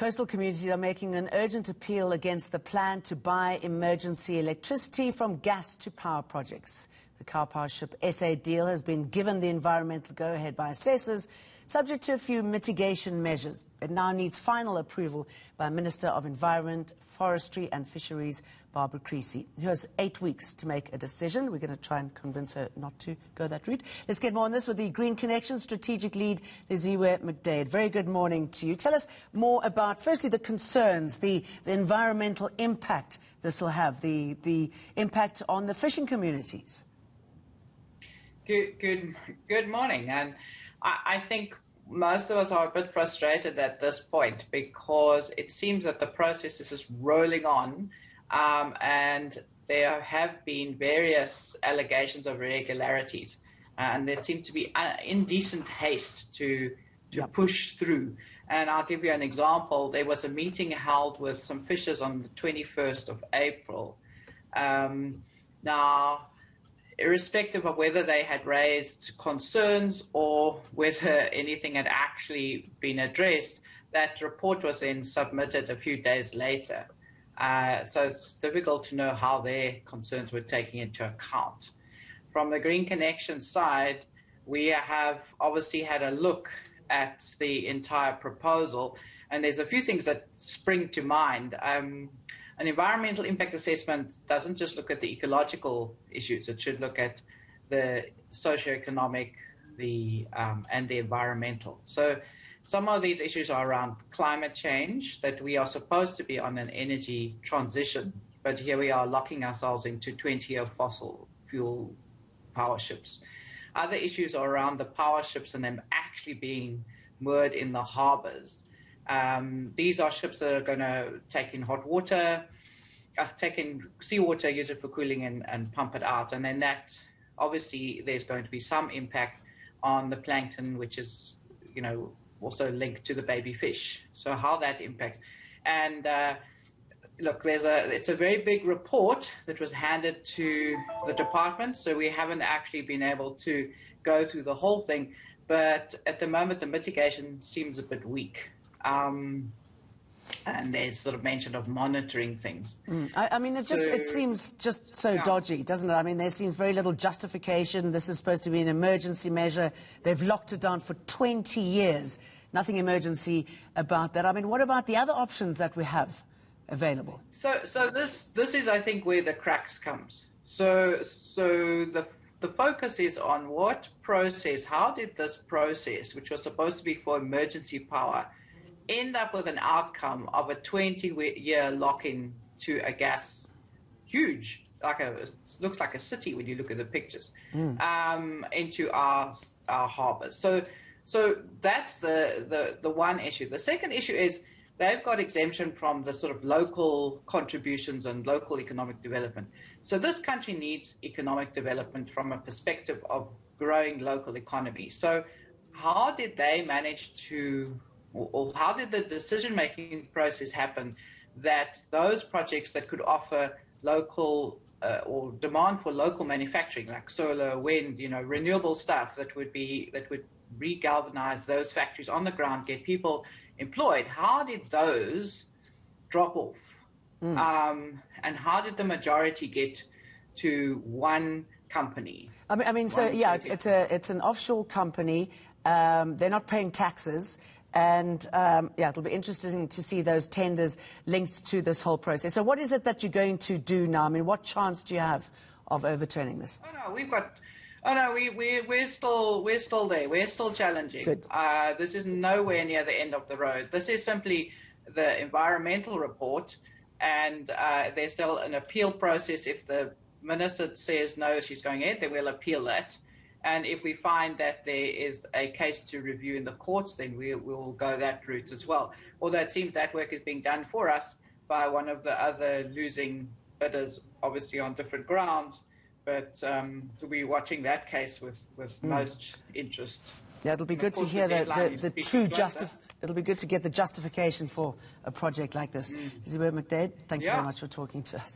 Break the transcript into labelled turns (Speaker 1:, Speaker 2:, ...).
Speaker 1: Coastal communities are making an urgent appeal against the plan to buy emergency electricity from gas to power projects. The Karpowership SA deal has been given the environmental go-ahead by assessors, subject to a few mitigation measures. It now needs final approval by Minister of Environment, Forestry and Fisheries, Barbara Creasy, who has 8 weeks to make a decision. We're going to try and convince her not to go that route. Let's get more on this with the Green Connection strategic lead, Liziwe McDaid. Very good morning to you. Tell us more about, firstly, the concerns, the environmental impact this will have, the impact on the fishing communities.
Speaker 2: Good morning. And I think most of us are a bit frustrated at this point because it seems that the process is just rolling on, and there have been various allegations of irregularities, and there seems to be indecent haste to push through. And I'll give you an example. There was a meeting held with some fishers on the 21st of April. Now, irrespective of whether they had raised concerns or whether anything had actually been addressed, that report was then submitted a few days later. So it's difficult to know how their concerns were taken into account. From the Green Connection side, we have obviously had a look at the entire proposal, and there's a few things that spring to mind. An environmental impact assessment doesn't just look at the ecological issues. It should look at the socioeconomic, and the environmental. So some of these issues are around climate change, that we are supposed to be on an energy transition, but here we are locking ourselves into 20-year fossil fuel power ships. Other issues are around the power ships and them actually being moored in the harbors. These are ships that are going to take in hot water, take in seawater, use it for cooling and pump it out. And then that, obviously, there's going to be some impact on the plankton, which is, also linked to the baby fish. So how that impacts. And look, it's a very big report that was handed to the department, so we haven't actually been able to go through the whole thing. But at the moment, the mitigation seems a bit weak. And there's sort of mention of monitoring things.
Speaker 1: I mean, it seems just so dodgy, doesn't it? I mean, there seems very little justification. This is supposed to be an emergency measure. They've locked it down for 20 years. Nothing emergency about that. I mean, what about the other options that we have available?
Speaker 2: So this is, I think, where the cracks comes. So the focus is on what process, how did this process, which was supposed to be for emergency power, end up with an outcome of a 20-year lock-in to a gas, huge, looks like a city when you look at the pictures, into our harbors. So that's the one issue. The second issue is they've got exemption from the sort of local contributions and local economic development. So this country needs economic development from a perspective of growing local economy. So how did they manage to, or how did the decision-making process happen that those projects that could offer local or demand for local manufacturing, like solar, wind, renewable stuff that would re-galvanize those factories on the ground, get people employed, how did those drop off? And how did the majority get to one company?
Speaker 1: It's an offshore company. They're not paying taxes. And, it'll be interesting to see those tenders linked to this whole process. So what is it that you're going to do now? I mean, what chance do you have of overturning this?
Speaker 2: We're still there. We're still challenging.
Speaker 1: Good.
Speaker 2: This is nowhere near the end of the road. This is simply the environmental report, and there's still an appeal process. If the minister says no, she's going ahead, then we'll appeal that. And if we find that there is a case to review in the courts, then we will go that route as well. Although it seems that work is being done for us by one of the other losing bidders, obviously on different grounds. But we'll be watching that case with most interest.
Speaker 1: Yeah, it'll be good to hear the true it'll be good to get the justification for a project like this. Liziwe McDaid, thank you very much for talking to us.